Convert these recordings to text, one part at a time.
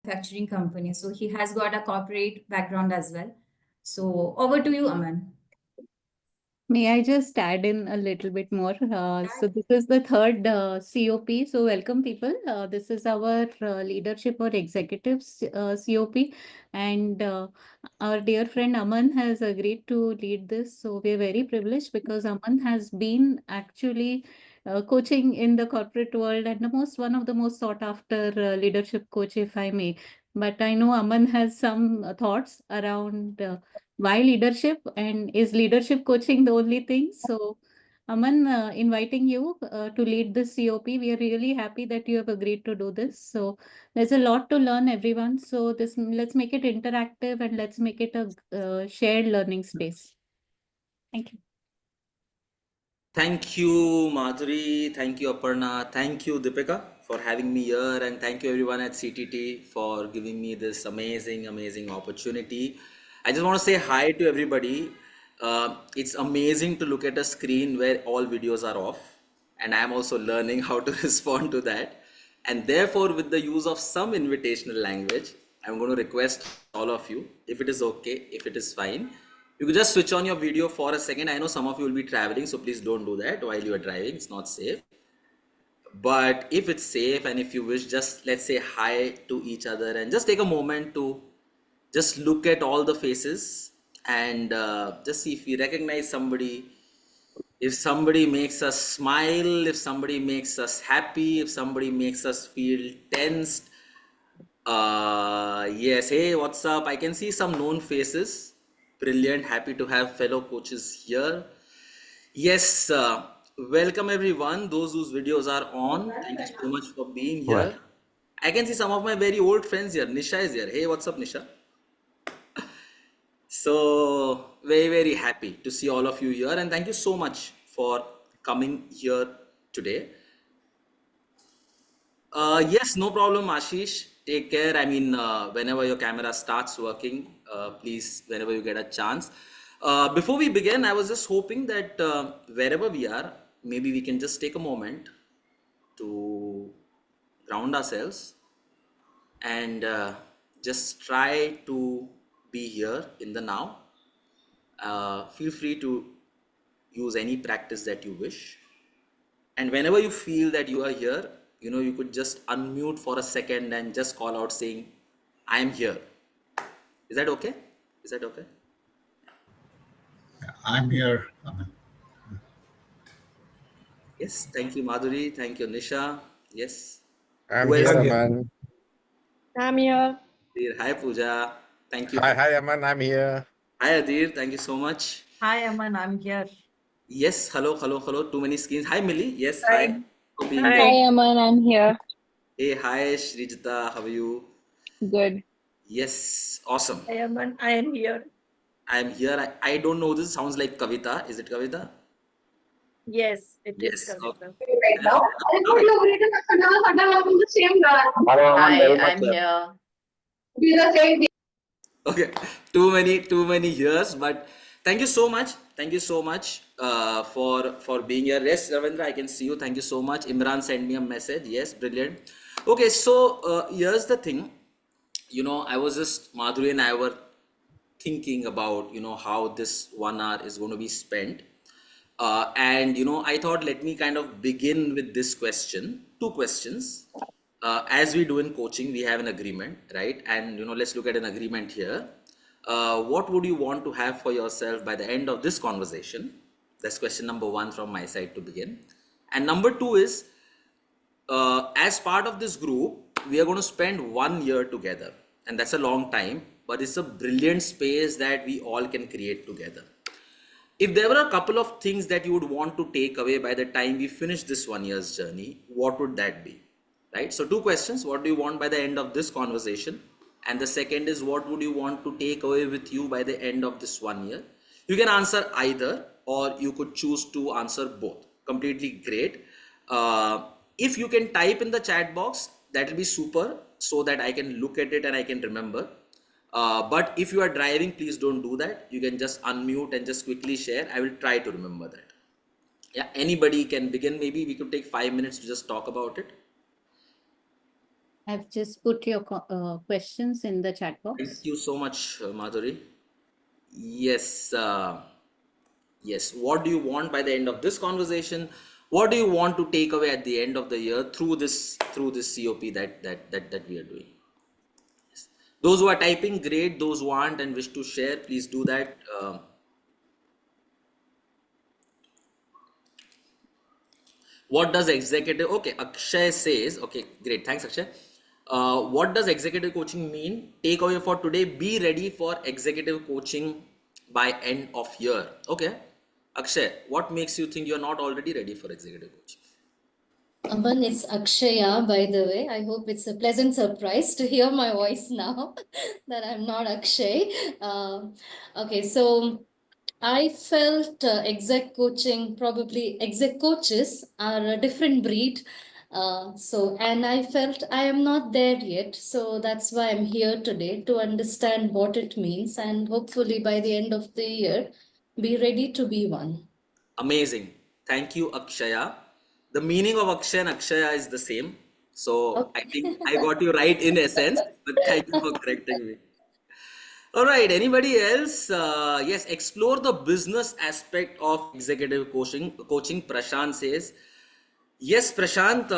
manufacturing company. So he has got a corporate background as well. So over to you, Aman. May I just add in a little bit more? So this is the third COP. So welcome people. This is our leadership or executives COP, and our dear friend Aman has agreed to lead this. So we are very privileged because Aman has been actually coaching in the corporate world and one of the most sought after leadership coach, if I may. But I know Aman has some thoughts around. Why leadership, and is leadership coaching the only thing? So Aman, inviting you to lead this COP. We are really happy that you have agreed to do this. So there's a lot to learn, everyone. So let's make it interactive and let's make it a shared learning space. Thank you. Thank you, Madhuri. Thank you, Aparna. Thank you, Deepika, for having me here. And thank you, everyone at CTT, for giving me this amazing opportunity. I just want to say hi to everybody. It's amazing to look at a screen where all videos are off. And I'm also learning how to respond to that. And therefore, with the use of some invitational language, I'm going to request all of you, if it is okay, if it is fine, you could just switch on your video for a second. I know some of you will be traveling, so please don't do that while you are driving. It's not safe. But if it's safe and if you wish, just let's say hi to each other and just take a moment to just look at all the faces and just see if we recognize somebody. If somebody makes us smile, if somebody makes us happy, if somebody makes us feel tensed. Yes, hey, what's up? I can see some known faces. Brilliant, happy to have fellow coaches here. Yes, welcome everyone, those whose videos are on. Thank you so much for being here. I can see some of my very old friends here. Nisha is here. Hey, what's up, Nisha? So, very happy to see all of you here, and thank you so much for coming here today. Yes, no problem, Ashish. Take care. I mean, whenever your camera starts working, please, whenever you get a chance. Before we begin, I was just hoping that wherever we are, maybe we can just take a moment to ground ourselves and just try to be here in the now. Feel free to use any practice that you wish. And whenever you feel that you are here, you could just unmute for a second and just call out saying, I am here. Is that okay? Is that okay? I'm here. Yes. Thank you, Madhuri. Thank you, Nisha. Yes. I'm here, Aman. I'm here. Hi, Pooja. Thank you. Hi, Aman. I'm here. Hi, Adir. Thank you so much. Hi, Aman. I'm here. Yes. Hello. Too many screens. Hi, Millie. Yes. Hi. Hi, Aman. I'm here. Hey, hi, Shrijita. How are you? Good. Yes. Awesome. Hi, Aman. I am here. I am here. I don't know. This sounds like Kavita. Is it Kavita? Yes, it is Yes. Kavita. Right now. Hi, I'm here. Okay, too many years, but thank you so much. Thank you so much for being here. Yes, Ravindra, I can see you. Thank you so much. Imran sent me a message. Yes, brilliant. Okay, so here's the thing. I was just, Madhuri and I were thinking about, how this 1 hour is going to be spent. And I thought, let me kind of begin with this question, two questions. As we do in coaching, we have an agreement, right? And let's look at an agreement here. What would you want to have for yourself by the end of this conversation? That's question number 1 from my side to begin. And number 2 is, as part of this group, we are going to spend 1 year together, and that's a long time, but it's a brilliant space that we all can create together. If there were a couple of things that you would want to take away by the time we finish this 1 year's journey, what would that be? Right? So 2 questions. What do you want by the end of this conversation? And the second is, what would you want to take away with you by the end of this 1 year? You can answer either, or you could choose to answer both. Completely great. If you can type in the chat box, that will be super, so that I can look at it and I can remember. But if you are driving, please don't do that. You can just unmute and just quickly share. I will try to remember that. Yeah, anybody can begin. Maybe we could take 5 minutes to just talk about it. I've just put your questions in the chat Thank box. you so much, Madhuri. Yes, yes. What do you want by the end of this conversation? What do you want to take away at the end of the year through this COP that we are doing? Those who are typing, great. Those who aren't and wish to share, please do that. What does executive? Okay, Akshay says. Okay, great. Thanks, Akshay. What does executive coaching mean? Takeaway for today: be ready for executive coaching by end of year. Okay, Akshay, what makes you think you're not already ready for executive coaching? Aman, it's Akshaya, by the way. I hope it's a pleasant surprise to hear my voice now that I'm not Akshay. Okay, so I felt exec coaching, probably exec coaches are a different breed. And I felt I am not there yet. So that's why I'm here today to understand what it means and hopefully by the end of the year, be ready to be one. Amazing. Thank you, Akshaya. The meaning of Akshay and Akshaya is the same. So I Okay. think I got you right in essence, but thank you for correcting me. All right, anybody else? Yes, explore the business aspect of executive coaching. Prashant says, yes, Prashant,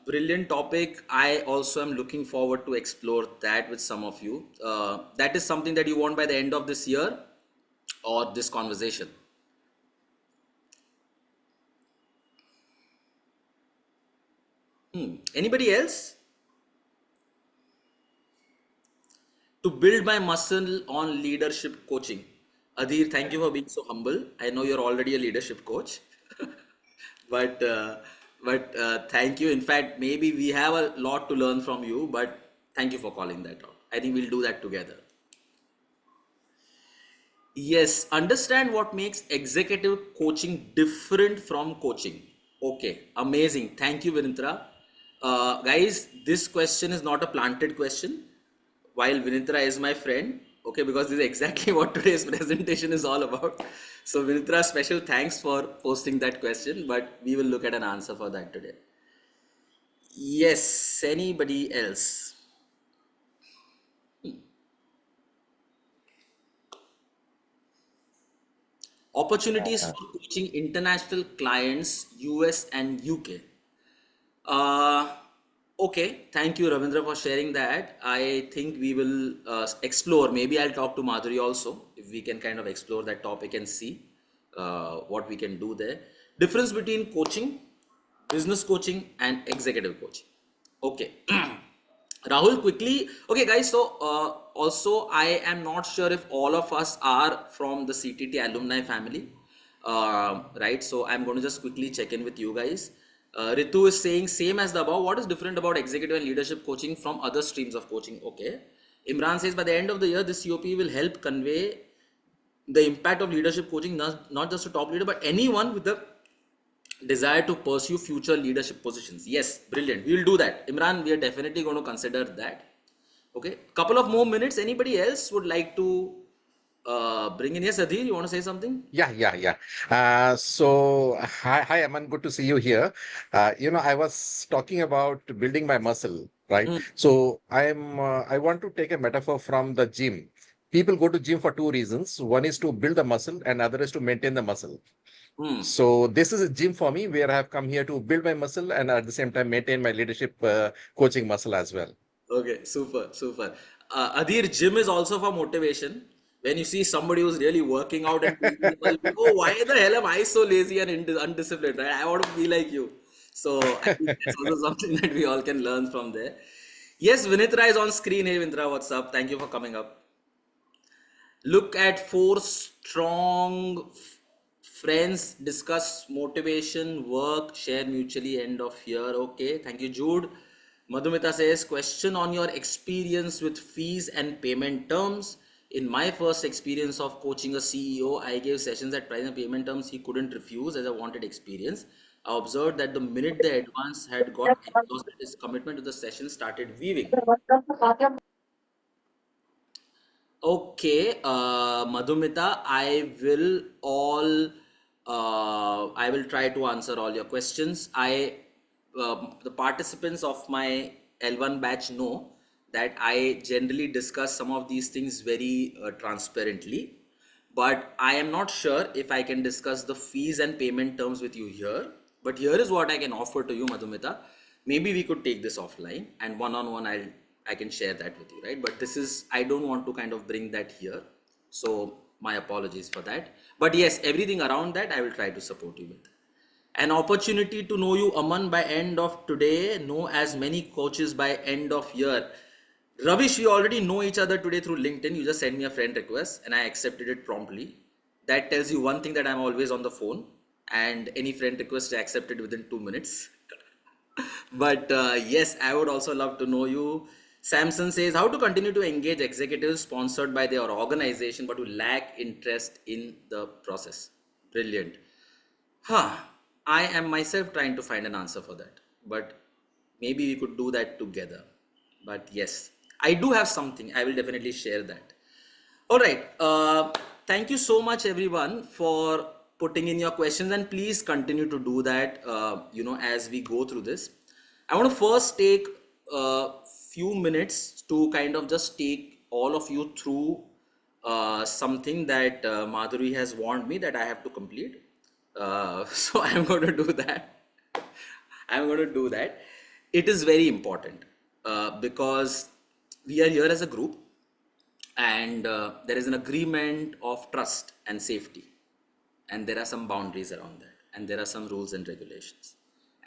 brilliant topic. I also am looking forward to explore that with some of you. That is something that you want by the end of this year or this conversation. Anybody else? To build my muscle on leadership coaching. Adhir, thank you for being so humble. I know you're already a leadership coach, but thank you. In fact, maybe we have a lot to learn from you, but thank you for calling that out. I think we'll do that together. Yes, understand what makes executive coaching different from coaching. Okay, amazing. Thank you, Vinitra. Guys, this question is not a planted question. While Vinitra is my friend, okay, because this is exactly what today's presentation is all about. So Vinitra, special thanks for posting that question, but we will look at an answer for that today. Yes, anybody else? Opportunities for coaching international clients, US and UK. Uh, okay, thank you, Ravindra, for sharing that. I think we will explore. Maybe I'll talk to Madhuri also if we can kind of explore that topic and see what we can do there. Difference between coaching, business coaching, and executive coaching. Okay. Rahul, quickly. Okay, guys. So, also, I am not sure if all of us are from the CTT alumni family, right? So, I'm going to just quickly check in with you guys. Ritu is saying same as the above. What is different about executive and leadership coaching from other streams of coaching? Okay. Imran says by the end of the year, this COP will help convey the impact of leadership coaching, not just a top leader, but anyone with the desire to pursue future leadership positions. Yes, brilliant. We will do that. Imran, we are definitely going to consider that. Okay. Couple of more minutes. Anybody else would like to bring in? Yes, Adhir, you want to say something? Yeah. Hi, Aman. Good to see you here. I was talking about building my muscle, right? Hmm. So I want to take a metaphor from the gym. People go to gym for two reasons. One is to build the muscle, and other is to maintain the muscle. Hmm. So this is a gym for me where I have come here to build my muscle and at the same time maintain my leadership coaching muscle as well. Okay, super, super. Adhir, gym is also for motivation. When you see somebody who's really working out and beating the ball, oh, why the hell am I so lazy and undisciplined, right? I want to be like you. So I think that's also something that we all can learn from there. Yes, Vinitra is on screen. Hey, Vinitra, what's up? Thank you for coming up. Look at four strong friends, discuss motivation, work, share mutually end of year. Okay, thank you, Jude. Madhumita says, question on your experience with fees and payment terms. In my first experience of coaching a CEO, I gave sessions at price and payment terms he couldn't refuse as I wanted experience. I observed that the minute the advance had got exhausted, his commitment to the session started weaving. Okay, Madhumita, I will try to answer all your questions. The participants of my L1 batch know that I generally discuss some of these things very transparently, but I am not sure if I can discuss the fees and payment terms with you here. But here is what I can offer to you, Madhumita. Maybe we could take this offline and one-on-one I can share that with you, right? But this is, I don't want to kind of bring that here. So my apologies for that. But yes, everything around that I will try to support you with. An opportunity to know you, Aman, by end of today, know as many coaches by end of year. Ravish, we already know each other today through LinkedIn. You just sent me a friend request and I accepted it promptly. That tells you one thing, that I'm always on the phone and any friend request I accepted within 2 minutes. But yes, I would also love to know you. Samson says, how to continue to engage executives sponsored by their organization but who lack interest in the process. Brilliant. I am myself trying to find an answer for that, but maybe we could do that together. But yes, I do have something. I will definitely share that. All right. Thank you so much, everyone, for putting in your questions, and please continue to do that. As we go through this, I want to first take a few minutes to kind of just take all of you through something that Madhuri has warned me that I have to complete. So I'm going to do that. I'm going to do that. It is very important because we are here as a group, and there is an agreement of trust and safety, and there are some boundaries around that, and there are some rules and regulations,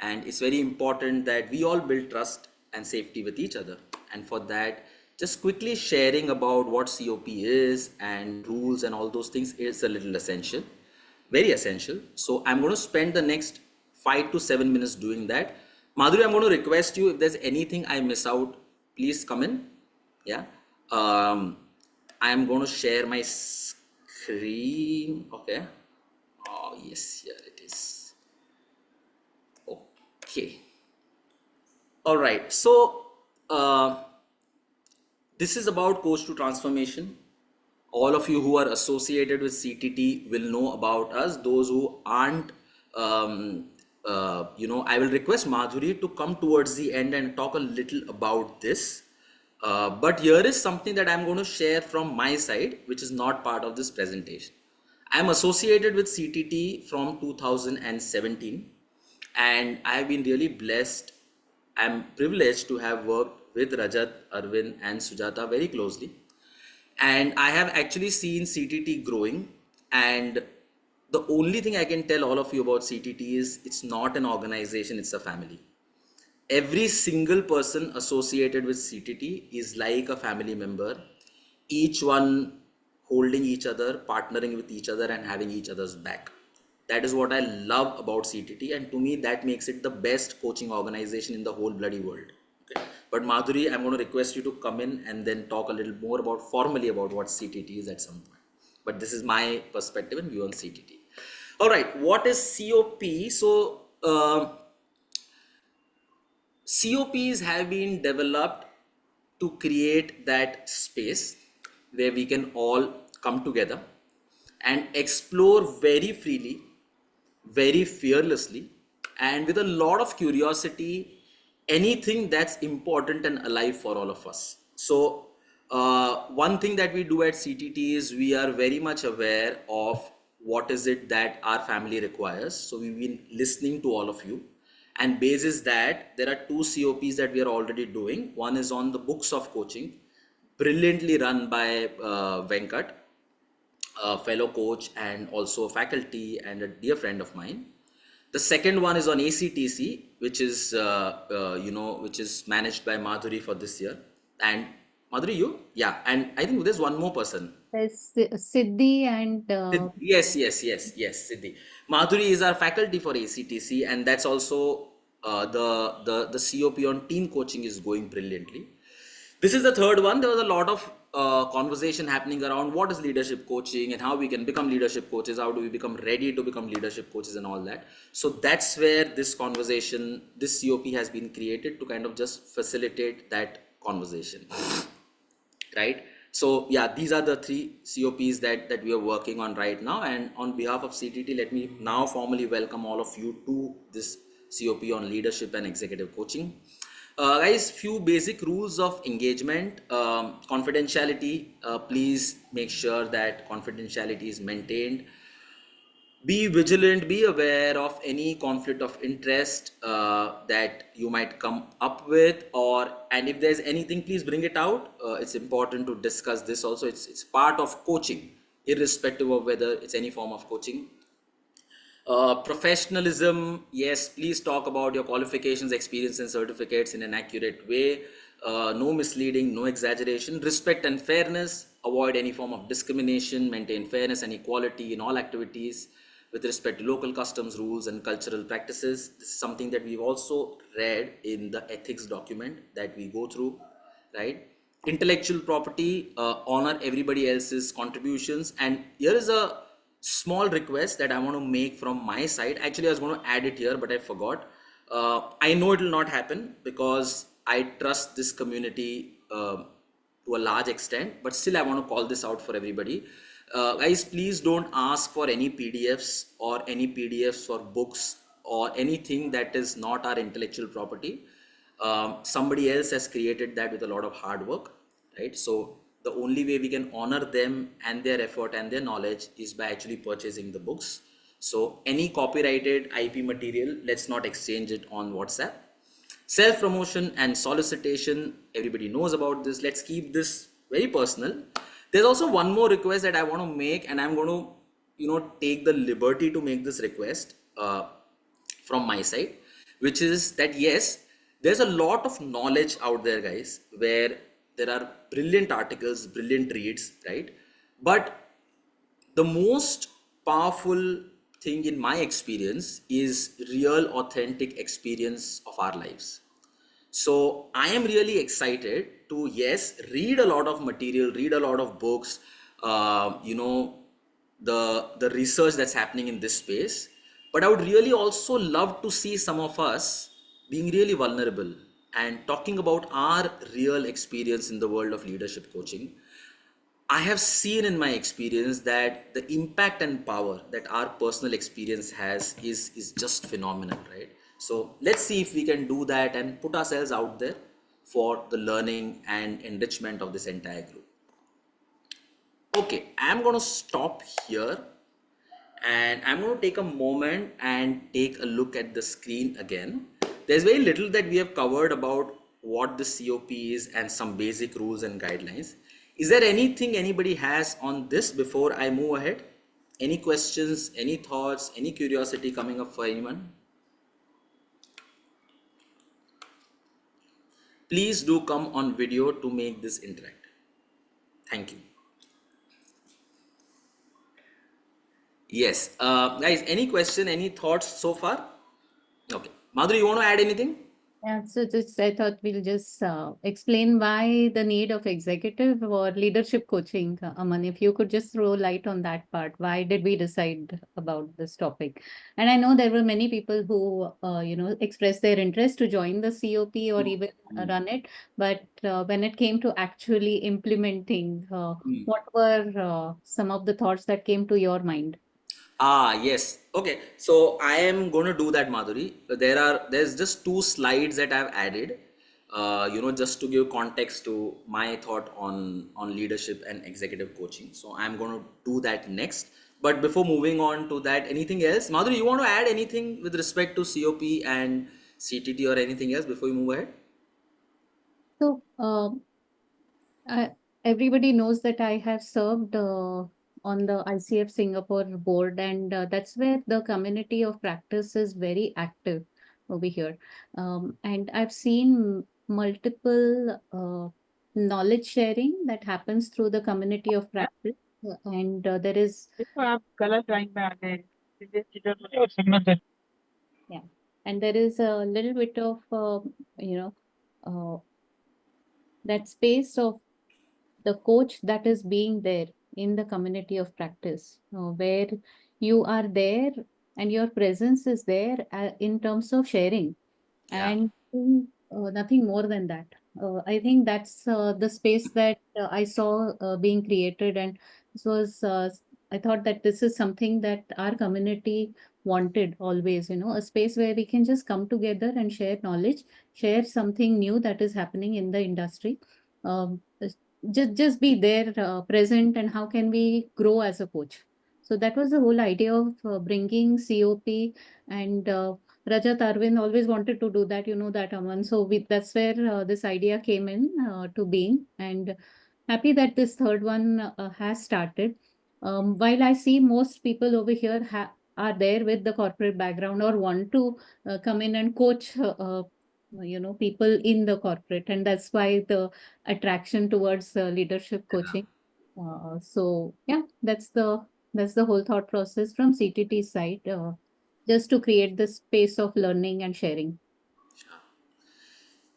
and it's very important that we all build trust and safety with each other. And for that, just quickly sharing about what COP is and rules and all those things is a little essential, very essential. So I'm going to spend the next 5 to 7 minutes doing that. Madhuri, I'm going to request you, if there's anything I miss out, please come in. Yeah. I am going to share my screen. Okay. Oh, yes, here it is. Okay. All right. So, this is about Coach to Transformation. All of you who are associated with CTT will know about us. Those who aren't, I will request Madhuri to come towards the end and talk a little about this. But here is something that I'm going to share from my side, which is not part of this presentation. I'm associated with CTT from 2017, and I've been really blessed. I'm privileged to have worked with Rajat, Arvind, and Sujata very closely. And I have actually seen CTT growing. And the only thing I can tell all of you about CTT is it's not an organization, it's a family. Every single person associated with CTT is like a family member, each one holding each other, partnering with each other, and having each other's back. That is what I love about CTT, and to me that makes it the best coaching organization in the whole bloody world. Okay. But Madhuri, I'm going to request you to come in and then talk a little more formally about what CTT is at some point. But this is my perspective and view on CTT. All right, what is COP? So COPs have been developed to create that space where we can all come together and explore very freely, very fearlessly, and with a lot of curiosity, anything that's important and alive for all of us. So one thing that we do at CTT is we are very much aware of what is it that our family requires. So we've been listening to all of you, and basis that there are 2 COPs that we are already doing. One is on the books of coaching, brilliantly run by Venkat, a fellow coach and also faculty and a dear friend of mine. The second one is on ACTC, which is which is managed by Madhuri for this year. And Madhuri, you? Yeah. And I think there's one more person. There's Siddhi and Yes, Siddhi. Madhuri is our faculty for ACTC, and that's also the COP on team coaching is going brilliantly. This is the third one. There was a lot of conversation happening around what is leadership coaching and how we can become leadership coaches. How do we become ready to become leadership coaches and all that. So that's where this conversation, this COP has been created to kind of just facilitate that conversation, right? So yeah, these are the 3 COPs that we are working on right now. And on behalf of CTT, let me now formally welcome all of you to this COP on leadership and executive coaching. Guys, few basic rules of engagement. Confidentiality. Please make sure that confidentiality is maintained. Be vigilant, be aware of any conflict of interest that you might come up with, and if there's anything, please bring it out. It's important to discuss this also. It's part of coaching, irrespective of whether it's any form of coaching. Professionalism, yes, please talk about your qualifications, experience, and certificates in an accurate way. No misleading, no exaggeration. Respect and fairness. Avoid any form of discrimination. Maintain fairness and equality in all activities with respect to local customs, rules, and cultural practices. This is something that we've also read in the ethics document that we go through, right? Intellectual property, honor everybody else's contributions. And here is a small request that I want to make from my side. Actually, I was going to add it here, but I forgot. I know it will not happen because I trust this community to a large extent, but still I want to call this out for everybody. Guys, please don't ask for any PDFs or books or anything that is not our intellectual property. Somebody else has created that with a lot of hard work, right? So the only way we can honor them and their effort and their knowledge is by actually purchasing the books. So any copyrighted IP material, let's not exchange it on WhatsApp. Self-promotion and solicitation, everybody knows about this. Let's keep this very personal. There's also one more request that I want to make, and I'm going to, take the liberty to make this request from my side, which is that yes, there's a lot of knowledge out there, guys, where there are brilliant articles, brilliant reads, right? But the most powerful thing in my experience is real authentic experience of our lives. So I am really excited to, yes, read a lot of material, read a lot of books, the research that's happening in this space. But I would really also love to see some of us being really vulnerable and talking about our real experience in the world of leadership coaching. I have seen in my experience that the impact and power that our personal experience has is just phenomenal, right? So let's see if we can do that and put ourselves out there for the learning and enrichment of this entire group. Okay, I'm going to stop here and I'm going to take a moment and take a look at the screen again. There's very little that we have covered about what the COP is and some basic rules and guidelines. Is there anything anybody has on this before I move ahead? Any questions, any thoughts, any curiosity coming up for anyone? Please do come on video to make this interactive. Thank you. Yes, guys, any question, any thoughts so far? Okay, Madhuri, you want to add anything? Yeah, so I thought we'll just explain why the need of executive or leadership coaching. Aman, if you could just throw light on that part, why did we decide about this topic? And I know there were many people who, expressed their interest to join the COP or even run it. But when it came to actually implementing, what were some of the thoughts that came to your mind? Yes. Okay. So I am going to do that, Madhuri. There's just 2 slides that I've added, just to give context to my thought on leadership and executive coaching. So I'm going to do that next. But before moving on to that, anything else? Madhuri, you want to add anything with respect to COP and CTT or anything else before we move ahead? So, everybody knows that I have served on the ICF Singapore board, and that's where the community of practice is very active over here. And I've seen multiple knowledge sharing that happens through the community of practice. And there is, yeah, and there is a little bit of, that space of the coach that is being there in the community of practice, where you are there and your presence is there in terms of sharing, and nothing more than that. I think that's the space that I saw being created, and this was I thought that this is something that our community wanted always, a space where we can just come together and share knowledge, share something new that is happening in the industry. Um, just be there, present, and how can we grow as a coach. So that was the whole idea of bringing COP, and Rajat Arvind always wanted to do that, that Aman. So that's where this idea came in to being, and happy that this third one has started. While I see most people over here are there with the corporate background or want to come in and coach, people in the corporate, and that's why the attraction towards leadership coaching. So yeah, that's the whole thought process from CTT side, just to create this space of learning and sharing.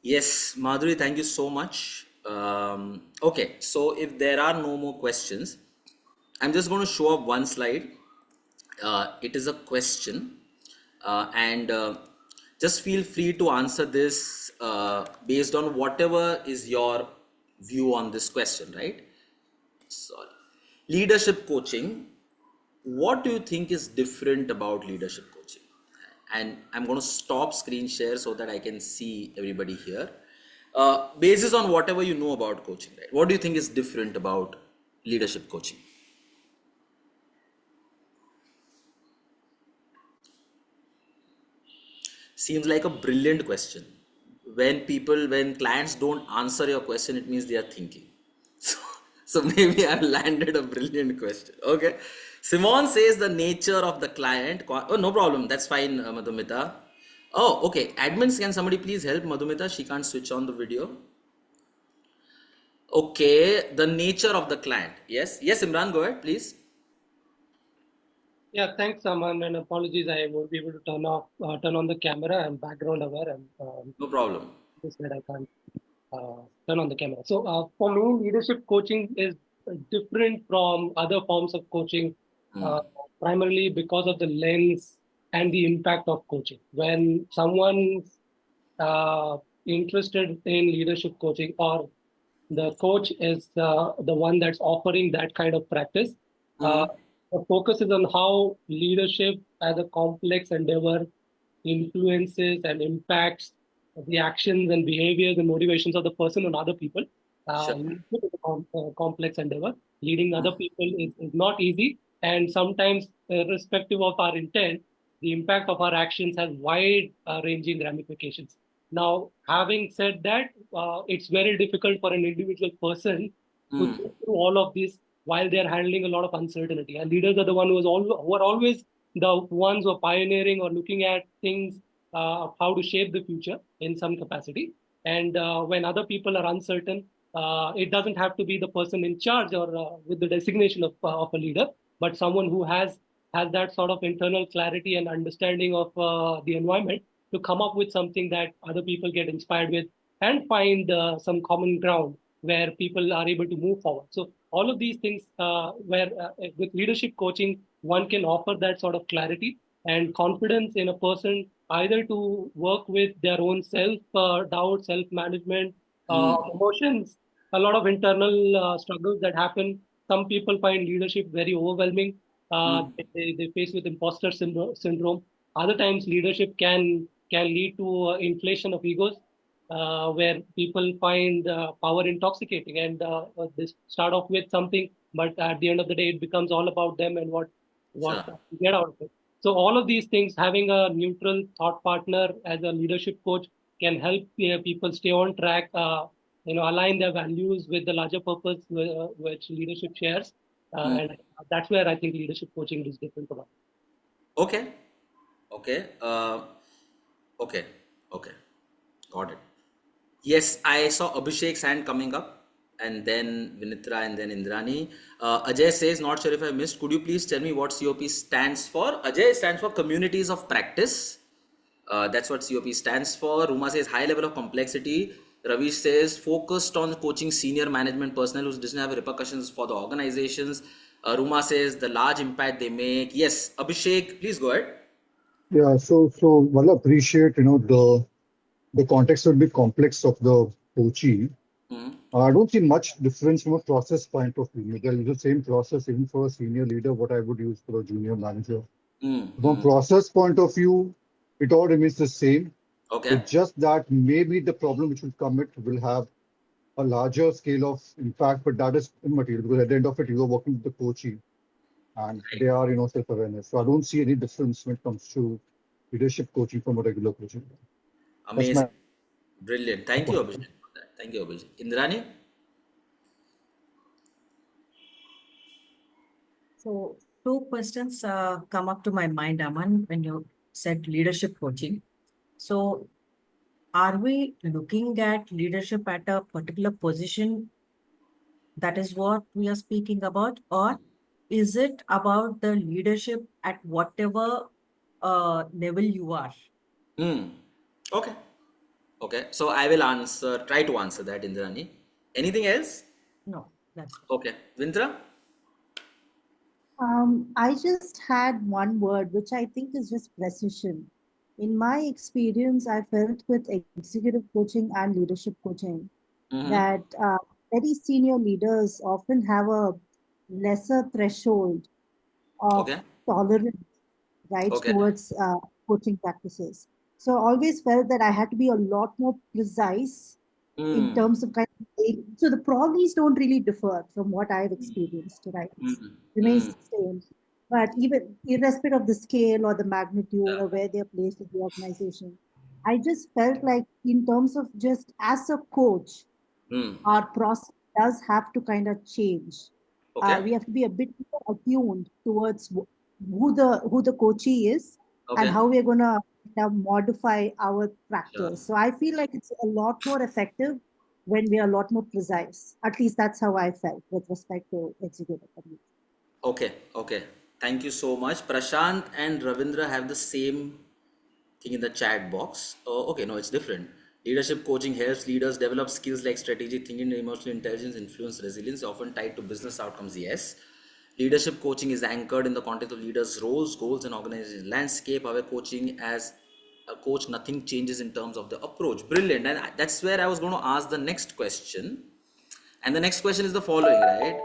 Yes, Madhuri, thank you so much. Okay, so if there are no more questions, I'm just going to show up one slide. It is a question, and just feel free to answer this based on whatever is your view on this question, right? Sorry. Leadership coaching. What do you think is different about leadership coaching? And I'm going to stop screen share so that I can see everybody here. Basis on whatever you know about coaching, right? What do you think is different about leadership coaching? Seems like a brilliant question. When clients don't answer your question, it means they are thinking. So maybe I've landed a brilliant question. Okay. Simon says the nature of the client. Oh, no problem. That's fine, Madhumita. Oh, okay. Admins, can somebody please help Madhumita? She can't switch on the video. Okay. The nature of the client. Yes. Yes, Imran, go ahead, please. Yeah, thanks, Aman, and apologies. I won't be able to turn on the camera. I'm background aware, and no problem. Just that I can't turn on the camera. So for me, leadership coaching is different from other forms of coaching, primarily because of the lens and the impact of coaching. When someone's interested in leadership coaching, or the coach is the one that's offering that kind of practice, the focus is on how leadership as a complex endeavor influences and impacts the actions and behaviors and motivations of the person on other people. Leadership is a complex endeavor. Leading other people is not easy, and sometimes, irrespective of our intent, the impact of our actions has wide-ranging ramifications. Now, having said that, it's very difficult for an individual person to go through all of this while they're handling a lot of uncertainty. And leaders are the ones who are always the ones who are pioneering or looking at things, how to shape the future in some capacity. And when other people are uncertain, it doesn't have to be the person in charge or with the designation of a leader, but someone who has that sort of internal clarity and understanding of the environment to come up with something that other people get inspired with and find some common ground where people are able to move forward. So all of these things where with leadership coaching, one can offer that sort of clarity and confidence in a person, either to work with their own self-doubt, self-management, emotions, a lot of internal struggles that happen. Some people find leadership very overwhelming. They face with imposter syndrome. Other times, leadership can lead to inflation of egos, where people find power intoxicating, and they start off with something, but at the end of the day, it becomes all about them and what you get out of it. So all of these things, having a neutral thought partner as a leadership coach can help people stay on track, align their values with the larger purpose which leadership shares. And that's where I think leadership coaching is different from others. Okay. Got it. Yes, I saw Abhishek's hand coming up, and then Vinitra, and then Indrani. Ajay says, not sure if I missed. Could you please tell me what COP stands for? Ajay, stands for Communities of Practice. That's what COP stands for. Ruma says, high level of complexity. Ravi says, focused on coaching senior management personnel who doesn't have repercussions for the organizations. Ruma says, the large impact they make. Yes, Abhishek, please go ahead. Yeah, so well, appreciate, the context would be complex of the coaching. I don't see much difference from a process point of view. Maybe I'll use the same process even for a senior leader, what I would use for a junior manager. From a process point of view, it all remains the same. Okay. It's just that maybe the problem which will come, it will have a larger scale of impact, but that is immaterial because at the end of it, you are working with the coachee and they are, self-awareness. So I don't see any difference when it comes to leadership coaching from a regular coaching. That's Amazing. my Brilliant. Thank you, Abhishek, for that. Thank you, Abhishek. Indrani? So, two questions come up to my mind, Aman, when you said leadership coaching. So, are we looking at leadership at a particular position? That is what we are speaking about, or is it about the leadership at whatever level you are? Okay. Okay. So I will try to answer that, Indrani. Anything else? No, that's it. Okay. Vintra? I just had one word, which I think is just precision. In my experience, I felt with executive coaching and leadership coaching that very senior leaders often have a lesser threshold of Okay. tolerance, right, Okay. towards coaching practices. So I always felt that I had to be a lot more precise in terms of so the problems don't really differ from what I've experienced, right? It remains the same. But even irrespective of the scale or the magnitude or where they're placed in the organization, I just felt like in terms of just as a coach, our process does have to kind of change. Okay. We have to be a bit more attuned towards who the coachee is and Okay. how we're going to modify our practice. Sure. So I feel like it's a lot more effective when we are a lot more precise. At least that's how I felt with respect to executive community. Okay. Okay. Thank you so much. Prashant and Ravindra have the same thing in the chat box. Oh, okay, no, it's different. Leadership coaching helps leaders develop skills like strategic thinking, emotional intelligence, influence, resilience, often tied to business outcomes. Yes. Leadership coaching is anchored in the context of leaders' roles, goals, and organization landscape. Our coaching as a coach, nothing changes in terms of the approach. Brilliant. And that's where I was going to ask the next question. And the next question is the following, right?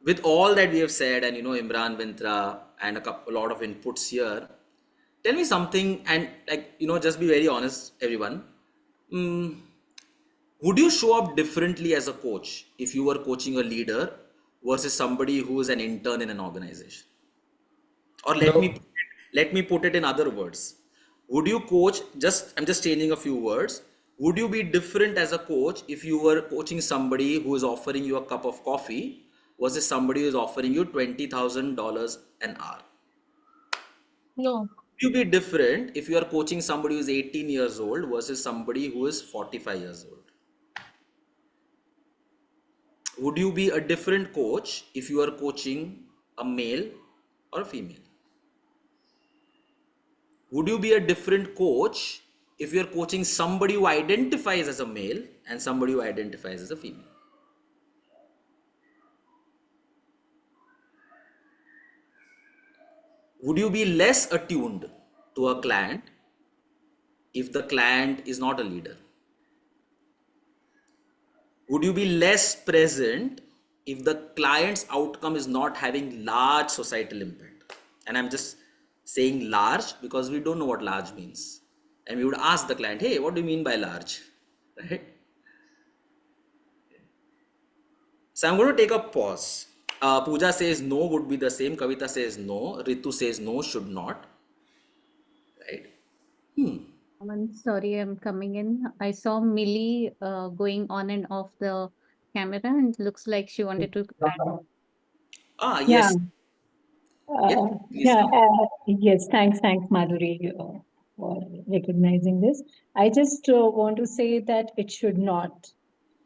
With all that we have said, and Imran, Vintra, and a lot of inputs here, tell me something, and just be very honest, everyone. Would you show up differently as a coach if you were coaching a leader versus somebody who is an intern in an organization? Or No. let me put it in other words. Would you coach, I'm just changing a few words. Would you be different as a coach if you were coaching somebody who is offering you a cup of coffee versus somebody who is offering you $20,000 an hour? No. Would you be different if you are coaching somebody who is 18 years old versus somebody who is 45 years old? Would you be a different coach if you are coaching a male or a female? Would you be a different coach if you're coaching somebody who identifies as a male and somebody who identifies as a female? Would you be less attuned to a client if the client is not a leader? Would you be less present if the client's outcome is not having large societal impact? And I'm just saying large because we don't know what large means. And we would ask the client, hey, what do you mean by large? Right? So I'm going to take a pause. Pooja says no would be the same. Kavita says no. Ritu says no, should not. Right? I'm sorry, I'm coming in. I saw Millie going on and off the camera, and looks like she wanted to add. Ah, Yeah, yes. Yes, please come. yes, thanks, Madhuri, for recognizing this. I just want to say that it should not.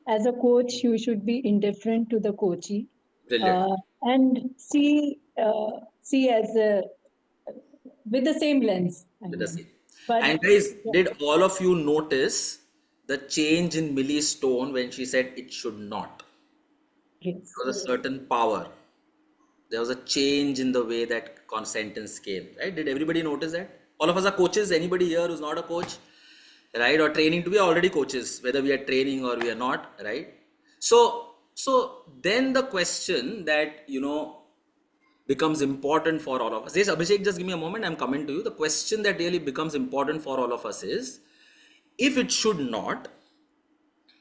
As a coach, you should be indifferent to the coachee Brilliant. and see as a with the same lens. I Let us mean, see. but And guys, yeah, did all of you notice the change in Millie's tone when she said it should not? yes. There was a certain power. There was a change in the way that sentence came, right? Did everybody notice that? All of us are coaches. Anybody here who's not a coach, right? Or training to be already coaches, whether we are training or we are not, right? So then the question that, becomes important for all of us. Yes, Abhishek, just give me a moment. I'm coming to you. The question that really becomes important for all of us is, if it should not,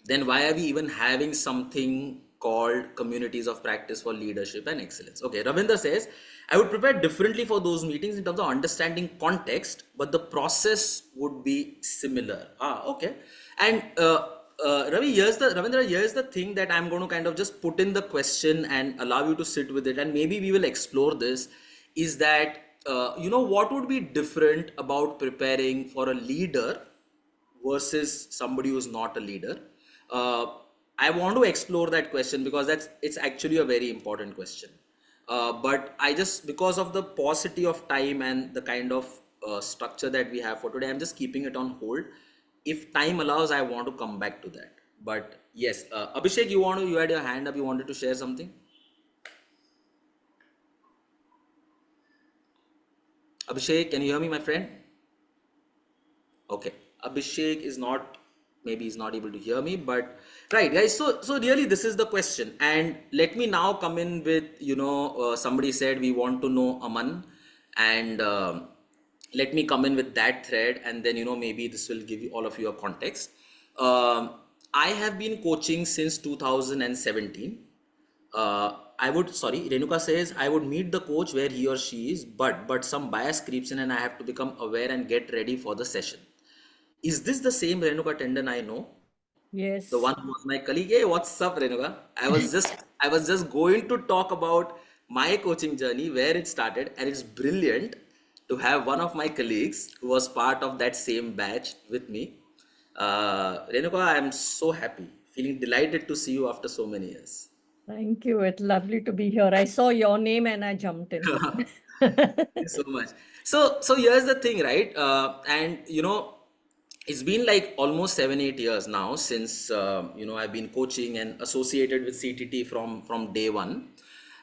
then why are we even having something called communities of practice for leadership and excellence? Okay, Ravindra says, I would prepare differently for those meetings in terms of understanding context, but the process would be similar. Okay. And Ravindra, here's the thing that I'm going to kind of just put in the question and allow you to sit with it, and maybe we will explore this, is that, what would be different about preparing for a leader versus somebody who's not a leader? I want to explore that question because it's actually a very important question. But I just, because of the paucity of time and the kind of structure that we have for today, I'm just keeping it on hold. If time allows, I want to come back to that. But yes, Abhishek, you had your hand up, you wanted to share something? Abhishek, can you hear me, my friend? Okay, Abhishek is not, maybe he's not able to hear me, but right, guys. So really, this is the question, and let me now come in with, somebody said we want to know Aman, and let me come in with that thread, and then maybe this will give you all of you a context. I have been coaching since 2017. Renuka says, I would meet the coach where he or she is, but some bias creeps in and I have to become aware and get ready for the session. Is this the same Renuka Tendon I know? Yes. The one who was my colleague. Hey, what's up, Renuka? I was just going to talk about my coaching journey, where it started, and it's brilliant to have one of my colleagues who was part of that same batch with me. Renuka, I'm so happy, feeling delighted to see you after so many years. Thank you. It's lovely to be here. I saw your name and I jumped in. Thank you so much. So here's the thing, right? And it's been like almost 7-8 years now since I've been coaching and associated with CTT from day one.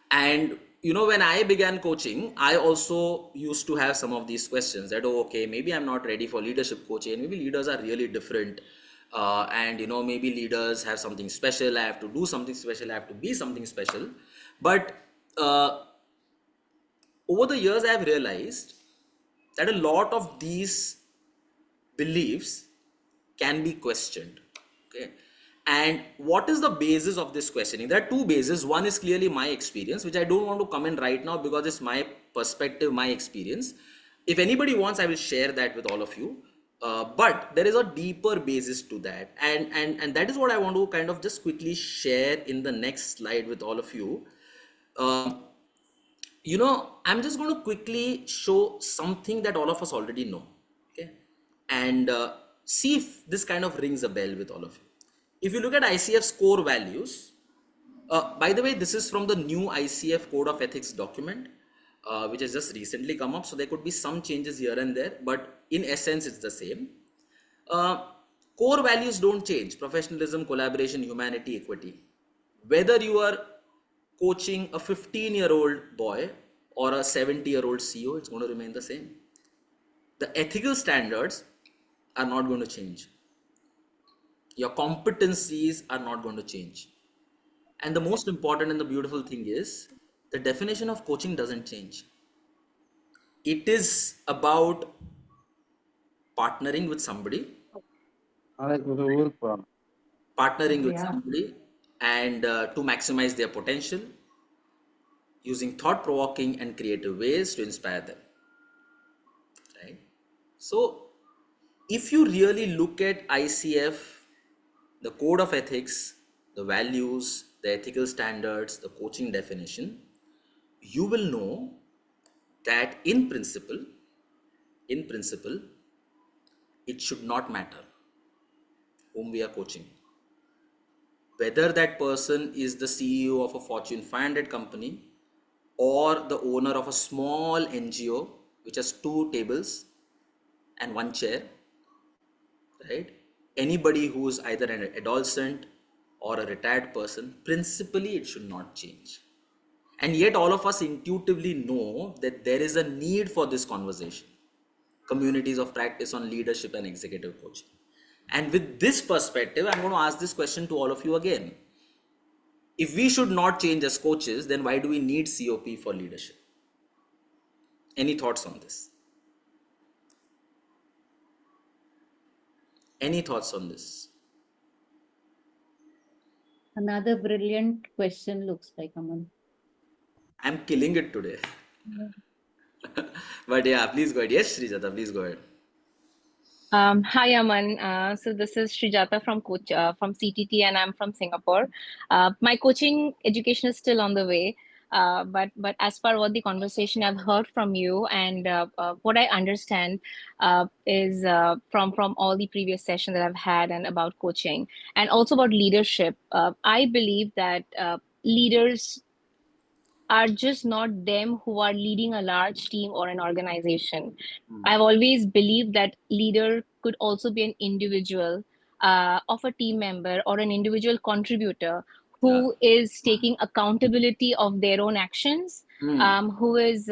And when I began coaching, I also used to have some of these questions that, okay, maybe I'm not ready for leadership coaching, maybe leaders are really different, and maybe leaders have something special, I have to do something special, I have to be something special. But over the years, I've realized that a lot of these beliefs can be questioned. Okay. And what is the basis of this questioning? There are two bases. One is clearly my experience, which I don't want to comment right now because it's my perspective, my experience. If anybody wants, I will share that with all of you. But there is a deeper basis to that. And that is what I want to kind of just quickly share in the next slide with all of you. I'm just going to quickly show something that all of us already know. Okay. And see if this kind of rings a bell with all of you. If you look at ICF's core values, by the way, this is from the new ICF Code of Ethics document, which has just recently come up. So there could be some changes here and there, but in essence, it's the same. Core values don't change: professionalism, collaboration, humanity, equity. Whether you are coaching a 15-year-old boy or a 70-year-old CEO, it's going to remain the same. The ethical standards are not going to change. Your competencies are not going to change. And the most important and the beautiful thing is, the definition of coaching doesn't change. It is about partnering with somebody, and to maximize their potential, using thought-provoking and creative ways to inspire them. Right? So, if you really look at ICF, the code of ethics, the values, the ethical standards, the coaching definition, you will know that in principle, it should not matter whom we are coaching. Whether that person is the CEO of a Fortune 500 company or the owner of a small NGO which has 2 tables and 1 chair, right? Anybody who is either an adolescent or a retired person, principally it should not change. And yet all of us intuitively know that there is a need for this conversation. Communities of practice on leadership and executive coaching. And with this perspective, I'm going to ask this question to all of you again. If we should not change as coaches, then why do we need COP for leadership? Any thoughts on this? Any thoughts on this? Another brilliant question looks like, Aman. I'm killing it today. But yeah, please go ahead. Yes, Srijata, please go ahead. Hi, Aman. So this is Srijata from CTT, and I'm from Singapore. My coaching education is still on the way, but as per what the conversation I've heard from you and what I understand is from all the previous sessions that I've had and about coaching and also about leadership. I believe that leaders are just not them who are leading a large team or an organization. I've always believed that leader could also be an individual of a team member or an individual contributor who is taking accountability of their own actions, who is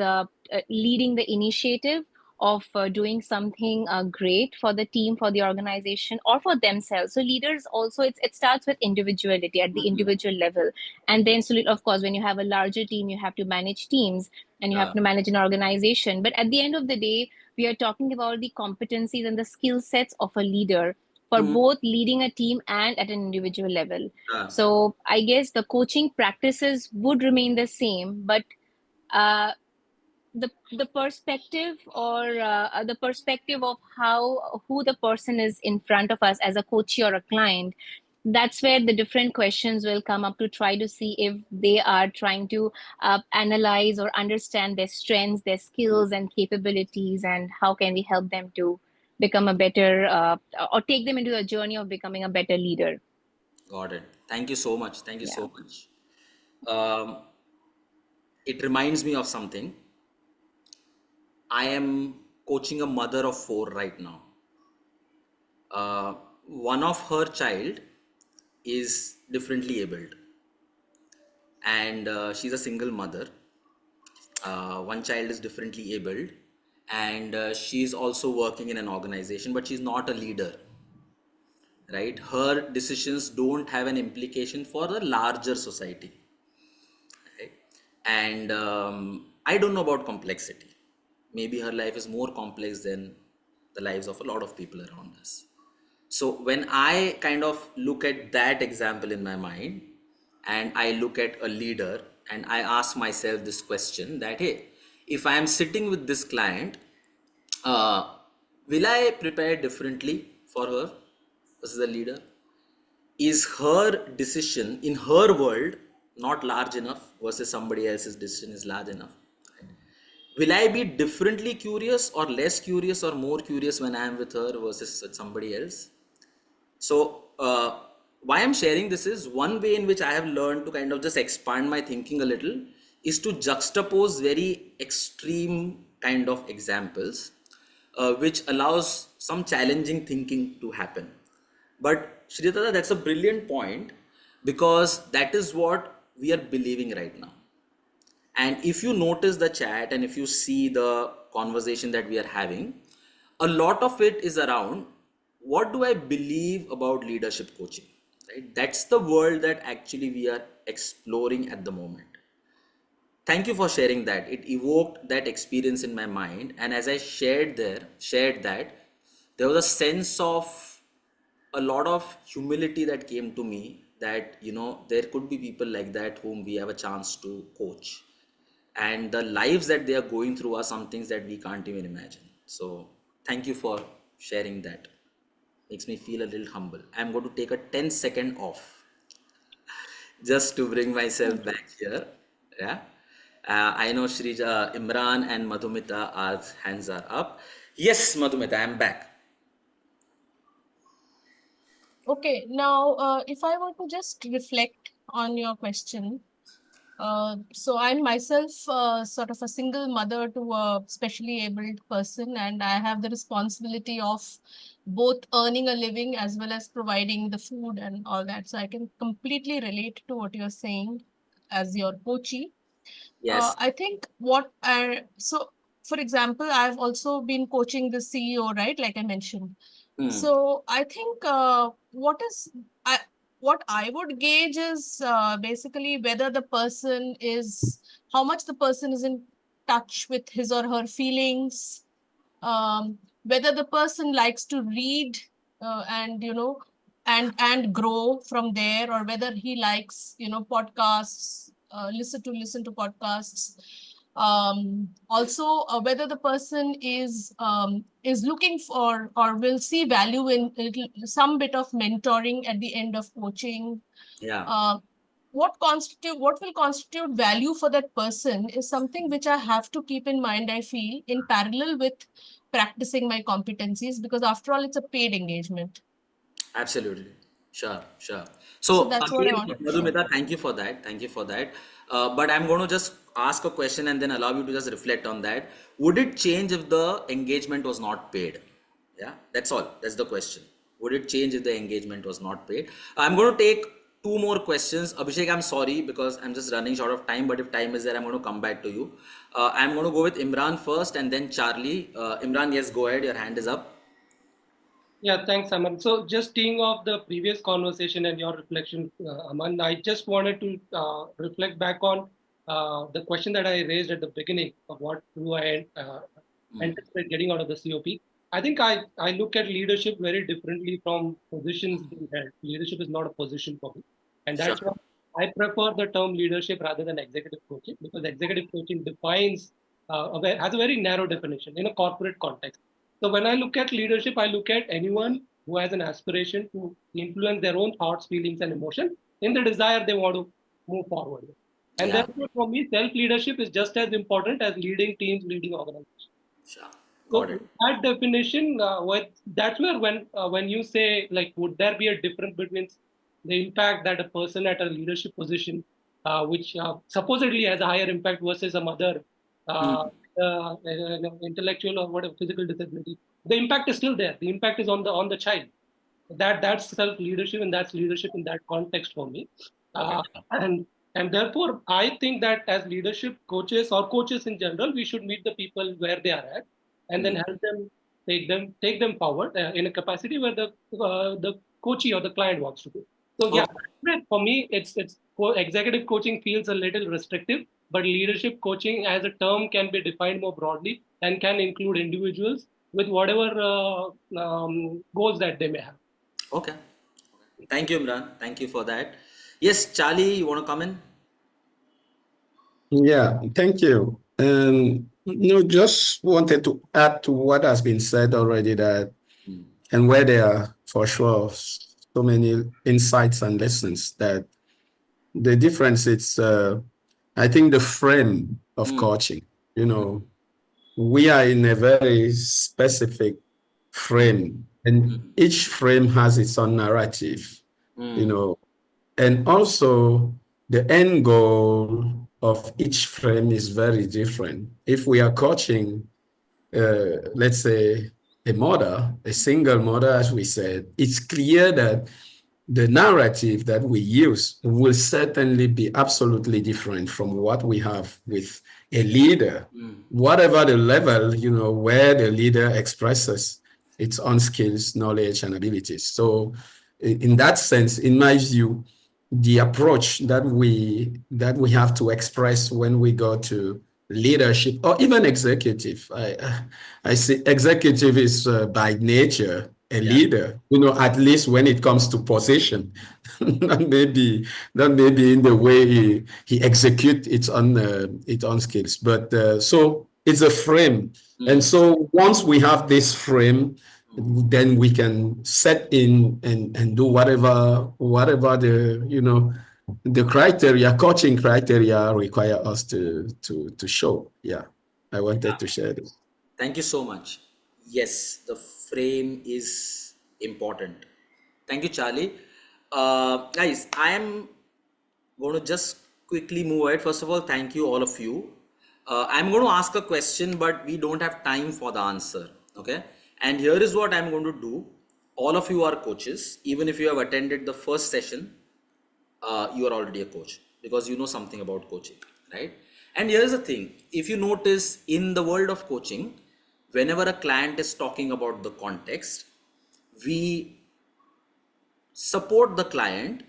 leading the initiative of doing something great for the team, for the organization, or for themselves. So leaders also, it starts with individuality at the individual level. And then, so of course, when you have a larger team, you have to manage teams and you have to manage an organization. But at the end of the day, we are talking about the competencies and the skill sets of a leader for both leading a team and at an individual level. So I guess the coaching practices would remain the same, but the perspective or the perspective of who the person is in front of us as a coach or a client, that's where the different questions will come up to try to see if they are trying to analyze or understand their strengths, their skills and capabilities, and how can we help them to become a better or take them into a journey of becoming a better leader. Got it. Thank you so much. Thank you so much. It reminds me of something. I am coaching a mother of 4 right now. One of her child is differently abled, and she's a single mother. One child is differently abled, and she's also working in an organization, but she's not a leader, right? Her decisions don't have an implication for the larger society, right? And I don't know about complexity. Maybe her life is more complex than the lives of a lot of people around us. So when I kind of look at that example in my mind, and I look at a leader and I ask myself this question that, hey, if I am sitting with this client, will I prepare differently for her as the leader? Is her decision in her world not large enough versus somebody else's decision is large enough? Will I be differently curious or less curious or more curious when I am with her versus somebody else? So why I'm sharing this is one way in which I have learned to kind of just expand my thinking a little is to juxtapose very extreme kind of examples, which allows some challenging thinking to happen. But Sridhara, that's a brilliant point, because that is what we are believing right now. And if you notice the chat and if you see the conversation that we are having, a lot of it is around what do I believe about leadership coaching, right? That's the world that actually we are exploring at the moment. Thank you for sharing that. It evoked that experience in my mind. And as I shared that, there was a sense of a lot of humility that came to me that, there could be people like that whom we have a chance to coach. And the lives that they are going through are some things that we can't even imagine. So thank you for sharing that. Makes me feel a little humble. I'm going to take a 10-second off just to bring myself back here. Yeah. I know Shrija, Imran and Madhumita, hands are up. Yes, Madhumita, I'm back. Okay, now if I were to just reflect on your question, so I'm myself sort of a single mother to a specially abled person, and I have the responsibility of both earning a living as well as providing the food and all that. So I can completely relate to what you're saying as your coachee. Yes. I think so for example, I've also been coaching the CEO, right? Like I mentioned. So I think what I would gauge is basically whether the person is, how much the person is in touch with his or her feelings, whether the person likes to read and, and grow from there, or whether he likes, podcasts, listen to podcasts. Also, whether the person is looking for or will see value in some bit of mentoring at the end of coaching. Yeah. What will constitute value for that person is something which I have to keep in mind, I feel, in parallel with practicing my competencies, because after all, it's a paid engagement. Absolutely. Sure. So So that's what I again, wanted to share. Madhumita, thank you for that. Thank you for that. But I'm going to just ask a question and then allow you to just reflect on that. Would it change if the engagement was not paid? Yeah, that's all. That's the question. Would it change if the engagement was not paid? I'm going to take two more questions. Abhishek, I'm sorry because I'm just running short of time, but if time is there, I'm going to come back to you. I'm going to go with Imran first and then Charlie. Imran, yes, go ahead. Your hand is up. Yeah, thanks, Aman. So just teeing off the previous conversation and your reflection, Aman, I just wanted to reflect back on the question that I raised at the beginning of what do I anticipate getting out of the COP. I think I look at leadership very differently from positions being held. Leadership is not a position for me. And that's why I prefer the term leadership rather than executive coaching, because executive coaching defines, has a very narrow definition in a corporate context. So when I look at leadership, I look at anyone who has an aspiration to influence their own thoughts, feelings, and emotions in the desire they want to move forward with. And Yeah. therefore, for me, self-leadership is just as important as leading teams, leading organizations. Sure. So Got it. that definition, that's where when you say, like, would there be a difference between the impact that a person at a leadership position, which supposedly has a higher impact versus some other intellectual or whatever physical disability, the impact is still there. The impact is on the child. That's self leadership, and that's leadership in that context for me. And therefore, I think that as leadership coaches or coaches in general, we should meet the people where they are at, and then help them take them forward in a capacity where the coachee or the client wants to do. So yeah, for me, it's executive coaching feels a little restrictive, but leadership coaching as a term can be defined more broadly and can include individuals with whatever goals that they may have. Okay. Thank you, Imran. Thank you for that. Yes, Charlie, you want to come in? Yeah, thank you. Just wanted to add to what has been said already, that and where there are for sure so many insights and lessons, that the difference is I think the frame of coaching, we are in a very specific frame, and each frame has its own narrative, and also the end goal of each frame is very different. If we are coaching, let's say, a single mother, as we said, it's clear that the narrative that we use will certainly be absolutely different from what we have with a leader, whatever the level, where the leader expresses its own skills, knowledge, and abilities. So in that sense, in my view, the approach that we have to express when we go to leadership or even executive, I see executive is by nature a leader, at least when it comes to position, not maybe in the way he executes its own skills, but so it's a frame. And so once we have this frame, then we can set in and do whatever the criteria, coaching criteria require us to show. Yeah, I wanted to share this. Thank you so much. Yes, the frame is important. Thank you, Charlie. Guys, I am going to just quickly move ahead. First of all, thank you, all of you. I'm going to ask a question, but we don't have time for the answer. Okay. And here is what I'm going to do. All of you are coaches. Even if you have attended the first session, you are already a coach because you know something about coaching, right? And here's the thing. If you notice in the world of coaching, whenever a client is talking about the context, we support the client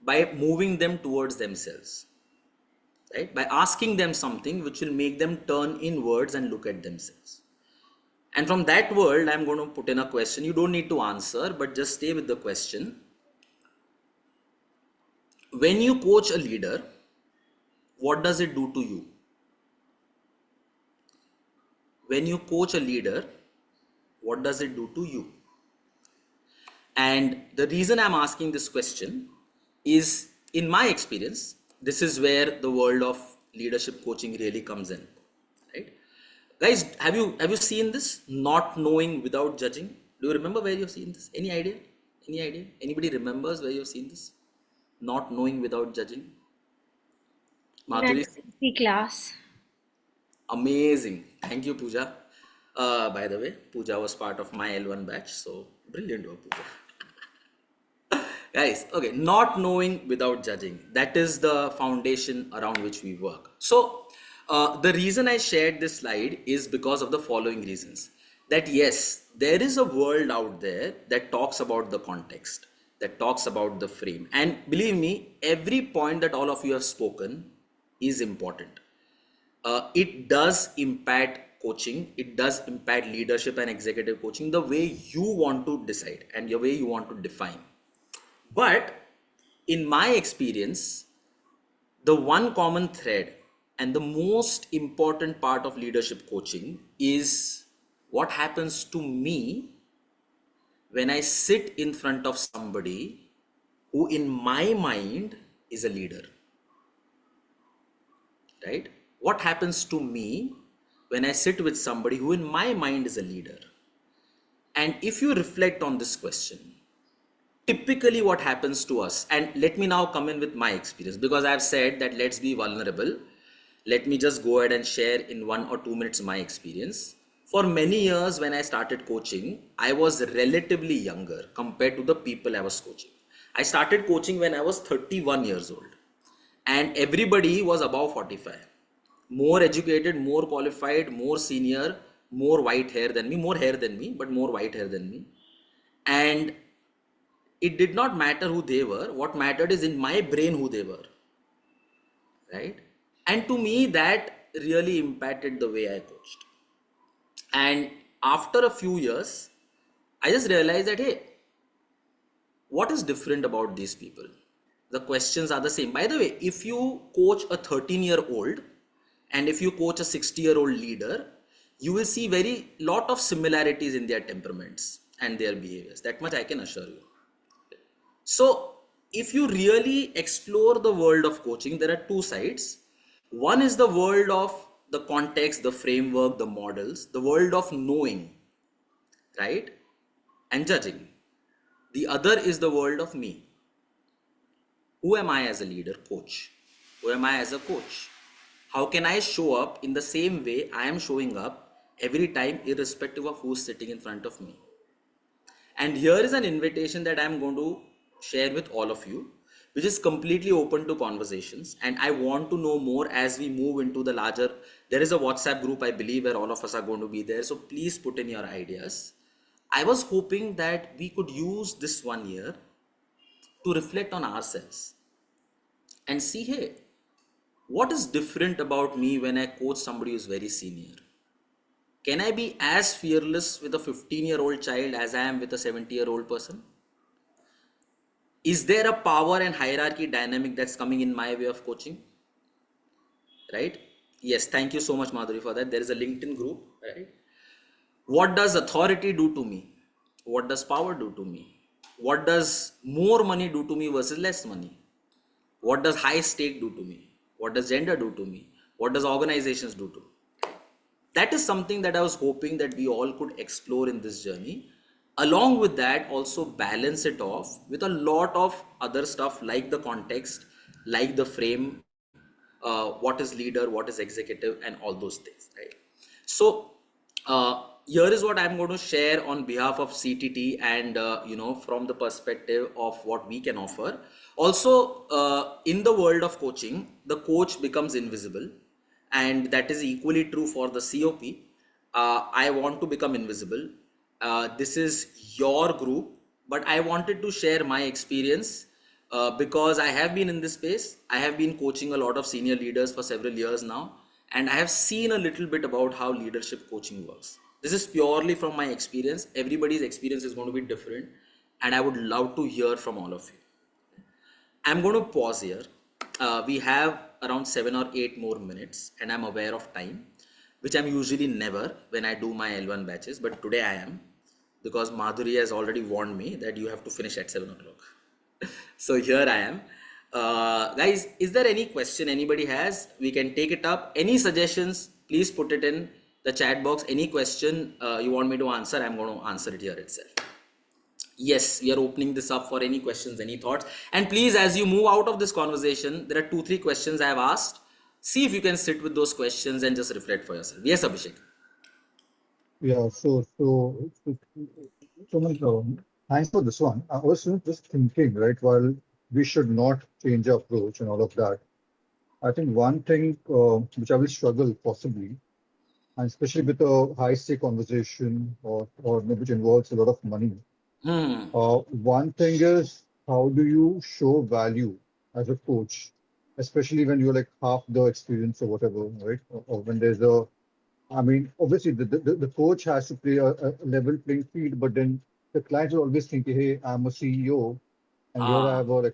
by moving them towards themselves, right? By asking them something which will make them turn inwards and look at themselves. And from that world, I'm going to put in a question. You don't need to answer, but just stay with the question. When you coach a leader, what does it do to you? When you coach a leader, what does it do to you? And the reason I'm asking this question is, in my experience, this is where the world of leadership coaching really comes in, right? Guys, have you seen this? Not knowing without judging. Do you remember where you've seen this? Any idea? Any idea? Anybody remembers where you've seen this? Not knowing without judging. Madhuri? NCC class. Amazing. Thank you, Pooja. By the way, Pooja was part of my L1 batch, so brilliant work, Pooja. Guys, okay, not knowing without judging. That is the foundation around which we work. So the reason I shared this slide is because of the following reasons. That yes, there is a world out there that talks about the context, that talks about the frame. And believe me, every point that all of you have spoken is important. It does impact coaching. It does impact leadership and executive coaching, the way you want to decide and the way you want to define. But in my experience, the one common thread and the most important part of leadership coaching is what happens to me when I sit in front of somebody who in my mind is a leader, right? What happens to me when I sit with somebody who in my mind is a leader? And if you reflect on this question, typically what happens to us, and let me now come in with my experience, because I've said that let's be vulnerable. Let me just go ahead and share in 1 or 2 minutes my experience. For many years when I started coaching, I was relatively younger compared to the people I was coaching. I started coaching when I was 31 years old and everybody was above 45. More educated, more qualified, more senior, more white hair than me, more hair than me, but more white hair than me. And it did not matter who they were. What mattered is in my brain who they were, right? And to me, that really impacted the way I coached. And after a few years, I just realized that, hey, what is different about these people? The questions are the same. By the way, if you coach a 13-year-old and if you coach a 60-year-old leader, you will see very lot of similarities in their temperaments and their behaviors. That much I can assure you. So if you really explore the world of coaching, there are two sides. One is the world of the context, the framework, the models, the world of knowing, right? And judging. The other is the world of me. Who am I as a leader, coach? Who am I as a coach? How can I show up in the same way I am showing up every time, irrespective of who's sitting in front of me? And here is an invitation that I'm going to share with all of you, which is completely open to conversations. And I want to know more as we move into the larger, there is a WhatsApp group, I believe, where all of us are going to be there. So please put in your ideas. I was hoping that we could use this 1 year to reflect on ourselves and see, hey, what is different about me when I coach somebody who's very senior? Can I be as fearless with a 15-year-old child as I am with a 70-year-old person? Is there a power and hierarchy dynamic that's coming in my way of coaching? Right? Yes, thank you so much, Madhuri, for that. There is a LinkedIn group, right? What does authority do to me? What does power do to me? What does more money do to me versus less money? What does high stake do to me? What does gender do to me? What does organizations do to me? That is something that I was hoping that we all could explore in this journey. Along with that, also balance it off with a lot of other stuff like the context, like the frame, what is leader, what is executive, and all those things, right? So here is what I'm going to share on behalf of CTT and, from the perspective of what we can offer. Also, in the world of coaching, the coach becomes invisible. And that is equally true for the COP. I want to become invisible. This is your group, but I wanted to share my experience because I have been in this space. I have been coaching a lot of senior leaders for several years now, and I have seen a little bit about how leadership coaching works. This is purely from my experience. Everybody's experience is going to be different, and I would love to hear from all of you. I'm going to pause here. We have around 7 or 8 more minutes, and I'm aware of time, which I'm usually never when I do my L1 batches, but today I am, because Madhuri has already warned me that you have to finish at 7 o'clock. So here I am. Guys, is there any question anybody has? We can take it up. Any suggestions, please put it in the chat box. Any question you want me to answer, I'm going to answer it here itself. Yes, we are opening this up for any questions, any thoughts. And please, as you move out of this conversation, there are 2-3 questions I have asked. See if you can sit with those questions and just reflect for yourself. Yes, Abhishek. Yeah, so thanks for this one. I was just thinking, right, while we should not change our approach and all of that, I think one thing which I will struggle possibly, and especially with a high-stake conversation or maybe which involves a lot of money. One thing is, how do you show value as a coach, especially when you're like half the experience or whatever, right? Or when there's a, I mean, obviously the coach has to play a level playing field, but then the clients will always think, hey, I'm a CEO, and here I have a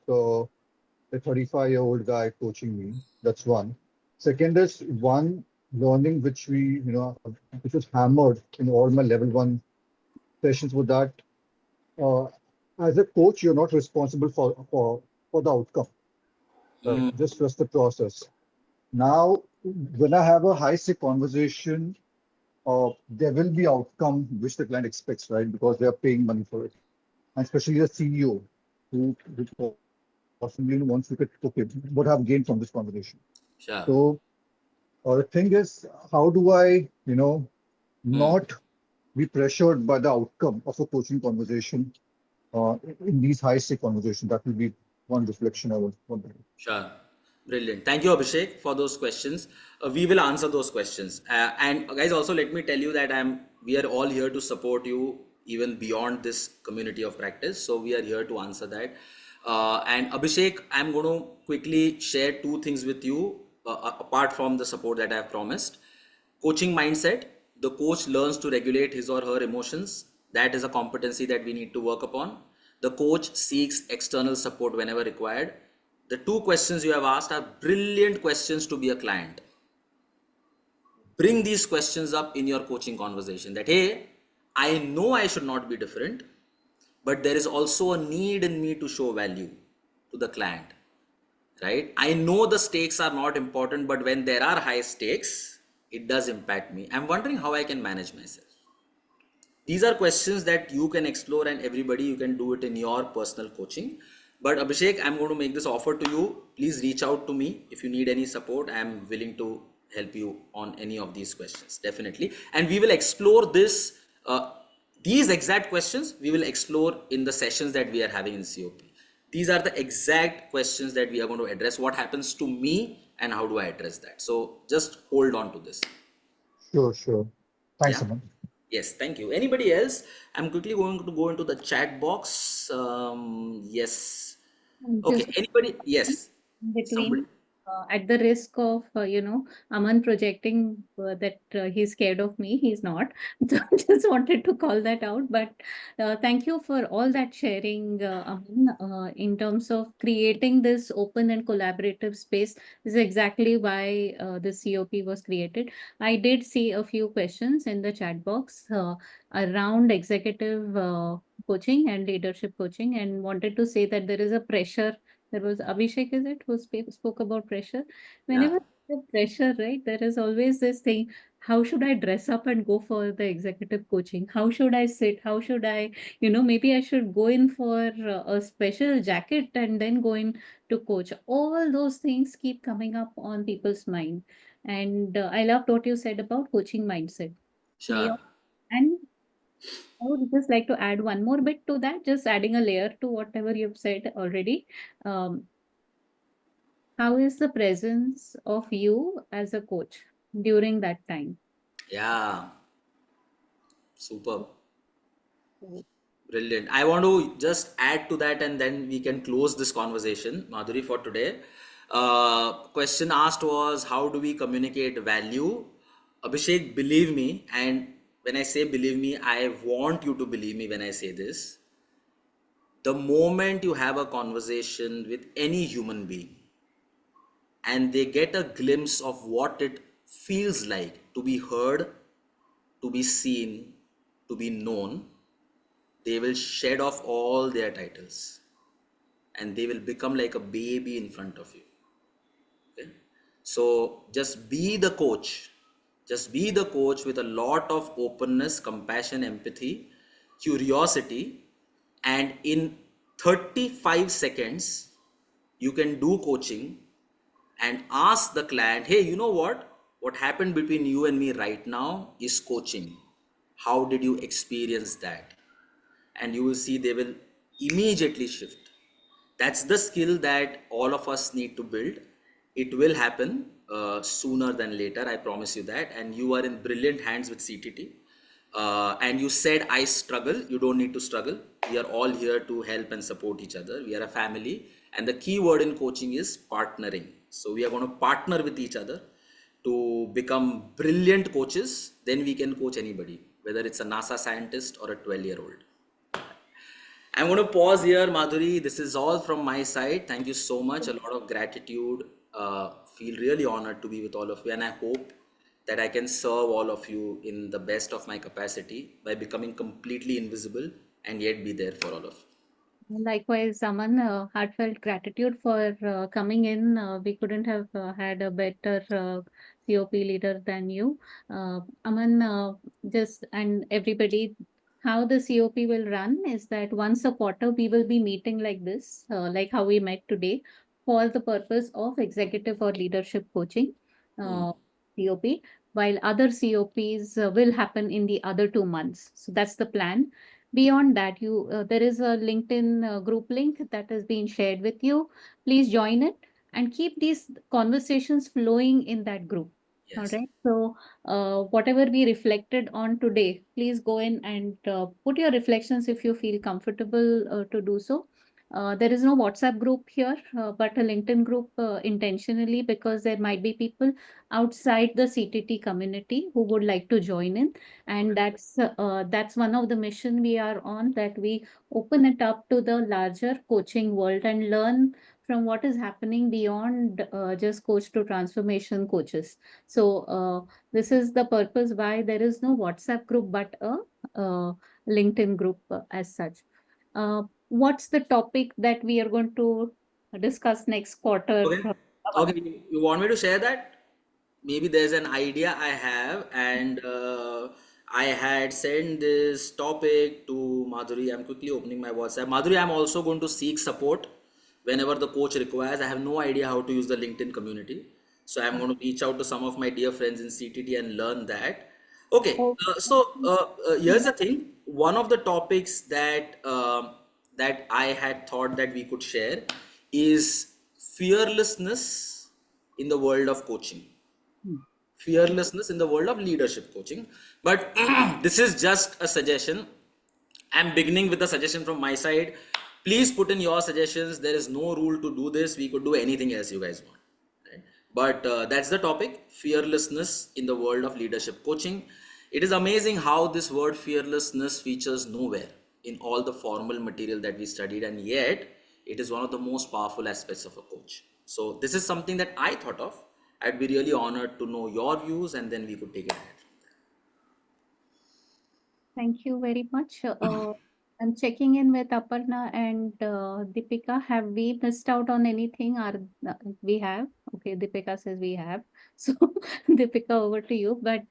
35-year-old guy coaching me. That's one. Second is one learning which which was hammered in all my level 1 sessions with that. As a coach, you're not responsible for the outcome. Right? Just trust the process. Now, when I have a high-stake conversation, there will be outcome which the client expects, right? Because they are paying money for it. And especially the CEO who possibly wants to look at, okay, what I've gained from this conversation. Sure. So the thing is, how do I, not be pressured by the outcome of a coaching conversation in these high-stake conversations? That will be one reflection I would want to do. Sure. Brilliant. Thank you, Abhishek, for those questions. We will answer those questions. And guys, also let me tell you that we are all here to support you even beyond this community of practice. So we are here to answer that. And Abhishek, I'm going to quickly share 2 things with you apart from the support that I have promised. Coaching mindset. The coach learns to regulate his or her emotions. That is a competency that we need to work upon. The coach seeks external support whenever required. The 2 questions you have asked are brilliant questions to be a client. Bring these questions up in your coaching conversation that, hey, I know I should not be different, but there is also a need in me to show value to the client, right? I know the stakes are not important, but when there are high stakes, it does impact me. I'm wondering how I can manage myself. These are questions that you can explore, and everybody, you can do it in your personal coaching. But Abhishek, I'm going to make this offer to you. Please reach out to me if you need any support. I'm willing to help you on any of these questions, definitely. And we will explore these exact questions we will explore in the sessions that we are having in COP. These are the exact questions that we are going to address. What happens to me and how do I address that? So just hold on to this. Sure. Thanks, Aman. Yes, thank you. Anybody else? I'm quickly going to go into the chat box. Yes. Okay. Anybody? Yes. Between at the risk of Aman projecting that he's scared of me, he's not. So I just wanted to call that out. But thank you for all that sharing, Aman, in terms of creating this open and collaborative space. This is exactly why the COP was created. I did see a few questions in the chat box around executive coaching and leadership coaching, and wanted to say that there is a pressure. There was Abhishek, is it, who spoke about pressure? Whenever there's pressure, right, there is always this thing, how should I dress up and go for the executive coaching? How should I sit? How should I, maybe I should go in for a special jacket and then go in to coach. All those things keep coming up on people's mind. And I loved what you said about coaching mindset. Sure. And I would just like to add one more bit to that, just adding a layer to whatever you've said already. How is the presence of you as a coach during that time? Yeah. Superb. Brilliant. I want to just add to that and then we can close this conversation, Madhuri, for today. Question asked was, how do we communicate value? Abhishek, believe me, and when I say believe me, I want you to believe me when I say this. The moment you have a conversation with any human being and they get a glimpse of what it feels like to be heard, to be seen, to be known, they will shed off all their titles and they will become like a baby in front of you. Okay? So just be the coach. Just be the coach with a lot of openness, compassion, empathy, curiosity, and in 35 seconds, you can do coaching and ask the client, hey, you know what? What happened between you and me right now is coaching. How did you experience that? And you will see they will immediately shift. That's the skill that all of us need to build. It will happen sooner than later, I promise you that. And you are in brilliant hands with CTT. And you said, I struggle. You don't need to struggle. We are all here to help and support each other. We are a family. And the key word in coaching is partnering. So we are going to partner with each other to become brilliant coaches. Then we can coach anybody, whether it's a NASA scientist or a 12-year-old. I'm going to pause here, Madhuri. This is all from my side. Thank you so much. A lot of gratitude. Feel really honored to be with all of you. And I hope that I can serve all of you in the best of my capacity by becoming completely invisible and yet be there for all of you. Likewise, Aman, heartfelt gratitude for coming in. We couldn't have had a better COP leader than you. Aman, and everybody, how the COP will run is that once a quarter we will be meeting like this, like how we met today, for the purpose of executive or leadership coaching, COP, while other COPs will happen in the other 2 months. So that's the plan. Beyond that, there is a LinkedIn group link that has been shared with you. Please join it and keep these conversations flowing in that group. All Yes. right. So whatever we reflected on today, please go in and put your reflections if you feel comfortable to do so. There is no WhatsApp group here, but a LinkedIn group intentionally, because there might be people outside the CTT community who would like to join in. And that's one of the mission we are on, that we open it up to the larger coaching world and learn from what is happening beyond just coach to transformation coaches. So this is the purpose why there is no WhatsApp group, but a LinkedIn group as such. What's the topic that we are going to discuss next quarter? Okay. Okay. You want me to share that? Maybe there's an idea I have, and I had sent this topic to Madhuri. I'm quickly opening my WhatsApp. Madhuri, I'm also going to seek support whenever the coach requires. I have no idea how to use the LinkedIn community. So I'm going to reach out to some of my dear friends in CTT and learn that. Okay, here's the thing. One of the topics that I had thought that we could share is fearlessness in the world of coaching. Fearlessness in the world of leadership coaching. But this is just a suggestion. I'm beginning with a suggestion from my side. Please put in your suggestions. There is no rule to do this. We could do anything else you guys want. Right? But that's the topic, fearlessness in the world of leadership coaching. It is amazing how this word fearlessness features nowhere in all the formal material that we studied, and yet it is one of the most powerful aspects of a coach. So this is something that I thought of. I'd be really honored to know your views, and then we could take it ahead. Thank you very much. I'm checking in with Aparna and Deepika. Have we missed out on anything? We have? Okay, Deepika says we have. So Deepika, over to you. But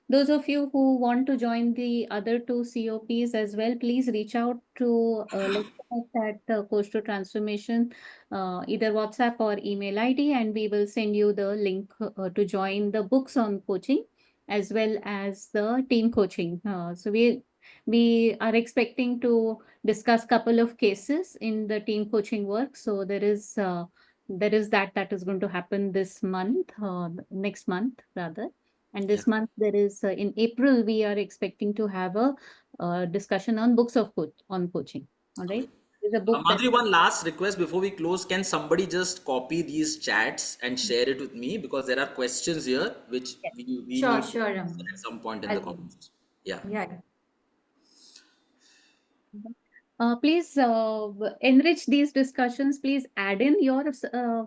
those of you who want to join the other two COPs as well, please reach out to let's connect at Coach to Transformation, either WhatsApp or email ID, and we will send you the link to join the books on coaching, as well as the team coaching. So we are expecting to discuss couple of cases in the team coaching work. So there is that is going to happen this month, next month rather. And this month there is, in April, we are expecting to have a discussion on books of on coaching. All right. There's a book that Madhuri, one last request before we close. Can somebody just copy these chats and share it with me? Because there are questions here which we Sure, need to sure, answer at some point in I'll the do. comments. Yeah. Yeah. Please enrich these discussions. Please add in your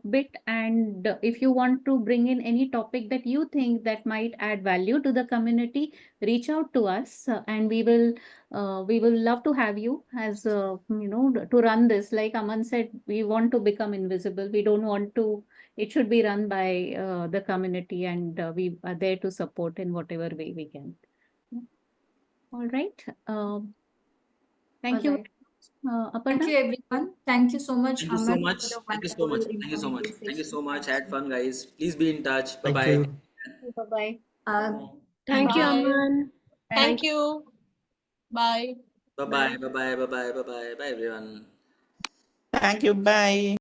bit, and if you want to bring in any topic that you think that might add value to the community, reach out to us, and we will love to have you as to run this. Like Aman said, we want to become invisible. We don't want to. It should be run by the community, and we are there to support in whatever way we can. All right. Thank you. All right. Aparna? Thank you, everyone. Thank you so much, Thank you so Aman, much. for the Thank you so wonderful, much. Thank you so much. informative Thank you session. so much. Thank Had fun, guys. Please be in touch. Bye Thank bye. you. Bye-bye. Thank you, Bye. Aman. Thank you. Bye. Bye bye. Bye bye. Bye bye. Bye bye. Bye everyone. Thank you. Bye.